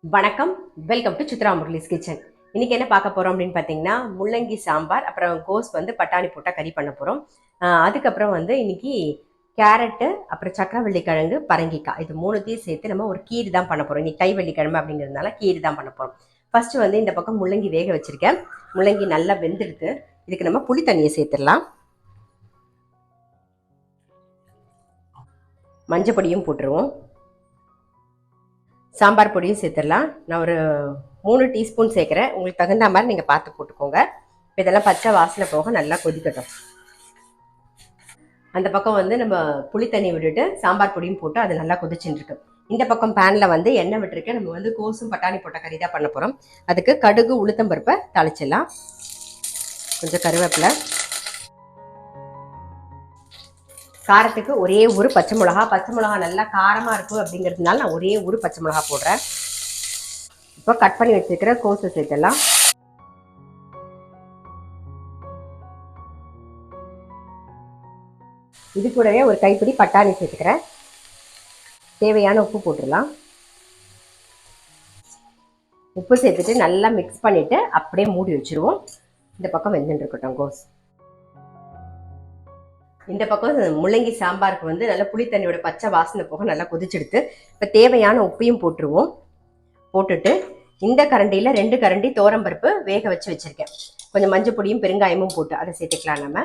வணக்கம், welcome to Chitra Murali's kitchen. இன்னைக்கு என்ன பார்க்க போறோம் அப்படின்னு பார்த்தீங்கன்னா, முள்ளங்கி சாம்பார், அப்புறம் கோஸ் வந்து பட்டாணி போட்டால் கறி பண்ண போகிறோம். அதுக்கப்புறம் வந்து இன்னைக்கு கேரட்டு, அப்புறம் சக்கரவள்ளி கிழங்கு, பரங்கிக்காய் இது மூணுத்தையும் சேர்த்து நம்ம ஒரு கீரி தான் பண்ண போகிறோம். இன்னைக்கு தைவள்ளி கிழமை அப்படிங்கிறதுனால கீரி தான் பண்ண போகிறோம். ஃபர்ஸ்ட் வந்து இந்த பக்கம் முள்ளங்கி வேக வச்சிருக்கேன். முள்ளங்கி நல்லா வெந்துடுது. இதுக்கு நம்ம புளி தண்ணியை சேர்த்துடலாம். மஞ்சள் பொடியும் போட்டுருவோம். சாம்பார் பொடியும் சேர்த்துடலாம். நான் ஒரு 3 டீஸ்பூன் சேர்க்குறேன். உங்களுக்கு தகுந்த மாதிரி நீங்கள் பார்த்து போட்டுக்கோங்க. இப்போ இதெல்லாம் பச்சை வாசனை போக நல்லா கொதிக்கட்டும். அந்த பக்கம் வந்து நம்ம புளி தண்ணி விட்டுட்டு சாம்பார் பொடியும் போட்டு அது நல்லா கொதிச்சுட்டு இருக்கு. இந்த பக்கம் பேனில் வந்து எண்ணெய் விட்டுருக்கேன். நம்ம வந்து கோஸும் பட்டாணி போட்ட கறி தான் பண்ண போகிறோம். அதுக்கு கடுகு உளுத்தம்பருப்பை தாளிச்சிடலாம். கொஞ்சம் கருவேப்பிலை, காரத்துக்கு ஒரே ஒரு பச்சை மிளகா நல்லா காரமாக இருக்கும் அப்படிங்கிறதுனால நான் ஒரே ஒரு பச்சை மிளகா போடுறேன். இப்போ கட் பண்ணி வச்சுருக்கிற கோஸை சேர்த்துடலாம். இது கூடவே ஒரு கைப்பிடி பட்டாணி சேர்த்துக்கிறேன். தேவையான உப்பு போட்டுடலாம். உப்பு சேர்த்துட்டு நல்லா மிக்ஸ் பண்ணிவிட்டு அப்படியே மூடி வச்சுருவோம். இந்த பக்கம் வெந்துட்டு இருக்கட்டும் கோஸ். இந்த பக்கம் முள்ளங்கி சாம்பாருக்கு வந்து நல்லா புளி தண்ணியோட பச்சை வாசனை போக நல்லா கொதிச்செடுத்து இப்போ தேவையான உப்பையும் போட்டுருவோம். போட்டுட்டு இந்த கரண்டியில் 2 கரண்டி தோரம்பருப்பு வேக வச்சு வச்சுருக்கேன். கொஞ்சம் மஞ்சள் பொடியும் பெருங்காயமும் போட்டு அதை சேர்த்துக்கலாம். நம்ம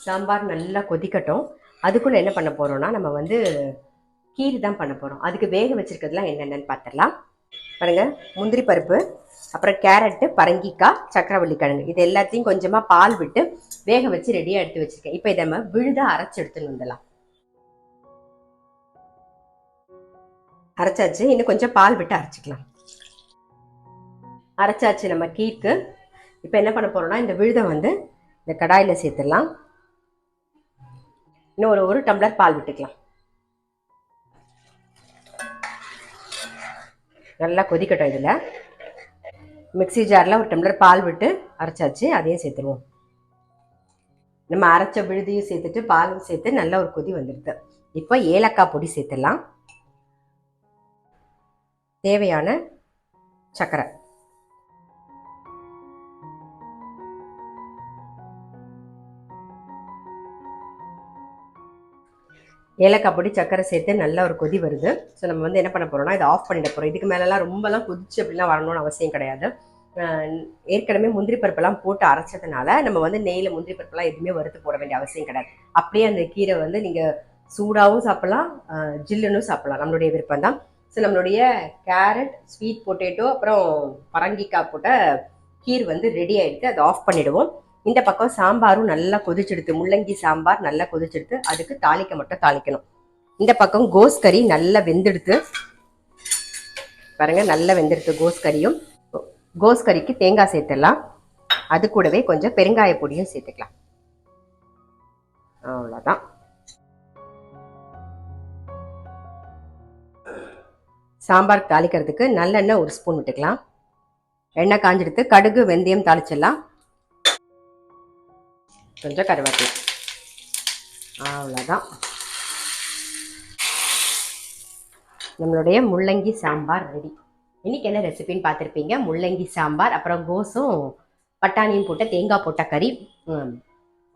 சாம்பார் நல்லா கொதிக்கட்டும். அதுக்குள்ளே என்ன பண்ண போகிறோம்னா, நம்ம வந்து கீரி தான் பண்ண போகிறோம். அதுக்கு வேக வச்சுருக்கிறதுலாம் என்னென்னு பார்த்துடலாம். பாருங்கள், முந்திரி பருப்பு, அப்புறம் கேரட்டு, பரங்கிக்காய், சக்கரவள்ளி கிழங்கு இது எல்லாத்தையும் கொஞ்சமாக பால் விட்டு வேக வச்சு ரெடியாக எடுத்து வச்சுருக்கேன். இப்போ இதை நம்ம விழுதாக அரைச்சி எடுத்துன்னு வந்துடலாம். அரைச்சாச்சு. இன்னும் கொஞ்சம் பால் விட்டு அரைச்சிக்கலாம். அரைச்சாச்சு நம்ம கீக்கு. இப்போ என்ன பண்ண போகிறோம்னா, இந்த விழுதை வந்து இந்த கடாயில் சேர்த்துடலாம். இன்னும் ஒரு டம்ளர் பால் விட்டுக்கலாம். நல்லா கொதிக்கட்டும். இதில் மிக்சி ஜாரில் ஒரு டம்ளர் பால் விட்டு அரைச்சாச்சு. அதையும் சேர்த்துருவோம். நம்ம அரைச்ச விழுதியும் சேர்த்துட்டு பாலும் சேர்த்து நல்ல ஒரு கொதி வந்துடுது. இப்போ ஏலக்காய் பொடி சேர்த்துடலாம். தேவையான சர்க்கரை, ஏலக்காய் பொடி, சக்கரை சேர்த்து நல்ல ஒரு கொதி வருது. ஸோ நம்ம வந்து என்ன பண்ண போகிறோம்னா, இதை ஆஃப் பண்ணிட போகிறோம். இதுக்கு மேலெலாம் ரொம்பலாம் கொதிச்சு அப்படிலாம் வரணும்னு அவசியம் கிடையாது. ஏற்கனவே முந்திரி பருப்பெல்லாம் போட்டு அரைச்சதுனால நம்ம வந்து நெய்யில் முந்திரி பருப்பெல்லாம் எதுவுமே வறுத்து போட வேண்டிய அவசியம் கிடையாது. அப்படியே அந்த கீரை வந்து நீங்கள் சூடாகவும் சாப்பிட்லாம், ஜில்லுன்னு சாப்பிட்லாம், நம்மளுடைய விருப்பம் தான். ஸோ நம்மளுடைய கேரட், ஸ்வீட் பொட்டேட்டோ, அப்புறம் பரங்கிக்காய் போட்ட கீர் வந்து ரெடி ஆகிடுது. அதை ஆஃப் பண்ணிவிடுவோம். இந்த பக்கம் சாம்பாரும் நல்லா கொதிச்செடுத்து, முள்ளங்கி சாம்பார் நல்லா கொதிச்செடுத்து அதுக்கு தாளிக்க மட்டும் தாளிக்கணும். இந்த பக்கம் கோஸ் கறி நல்லா வெந்தெடுத்து பாருங்க, நல்லா வெந்தெடுத்து கோஸ் கறியும். கோஸ் கறிக்கு தேங்காய் சேர்த்துடலாம். அது கூடவே கொஞ்சம் பெருங்காய பொடியும் சேர்த்துக்கலாம். அவ்வளோதான். சாம்பார் தாளிக்கிறதுக்கு நல்லெண்ணெய் ஒரு ஸ்பூன் விட்டுக்கலாம். எண்ணெய் காஞ்செடுத்து கடுகு, வெந்தயம் தாளிச்சிடலாம். கொஞ்சம் கருவேப்பிலை. அவ்வளோதான், நம்மளுடைய முள்ளங்கி சாம்பார் ரெடி. இன்னைக்கு என்ன ரெசிபின்னு பார்த்துருப்பீங்க. முள்ளங்கி சாம்பார், அப்புறம் கோஸும் பட்டாணியும் போட்ட தேங்காய் போட்ட கறி,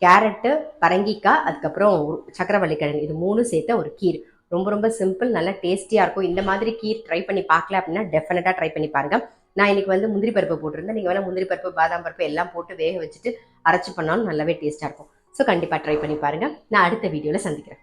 கேரட்டு, பரங்கிக்காய், அதுக்கப்புறம் சக்கரவள்ளி கிழங்கு இது 3 சேர்த்த ஒரு கீர். ரொம்ப ரொம்ப சிம்பிள், நல்லா டேஸ்டியாக இருக்கும். இந்த மாதிரி கீர் ட்ரை பண்ணி பார்க்கல அப்படின்னா டெஃபினட்டாக ட்ரை பண்ணி பாருங்கள். நான் இன்னைக்கு வந்து முந்திரி பருப்பு போட்டிருந்தேன். நீங்கள் வேணால் முந்திரி பருப்பு, பாதாம் பருப்பு எல்லாம் போட்டு வேக வச்சுட்டு அரைச்சி பண்ணாலும் நல்லாவே டேஸ்ட்டாக இருக்கும். ஸோ கண்டிப்பாக ட்ரை பண்ணி பாருங்கள். நான் அடுத்த வீடியோவில் சந்திக்கிறேன்.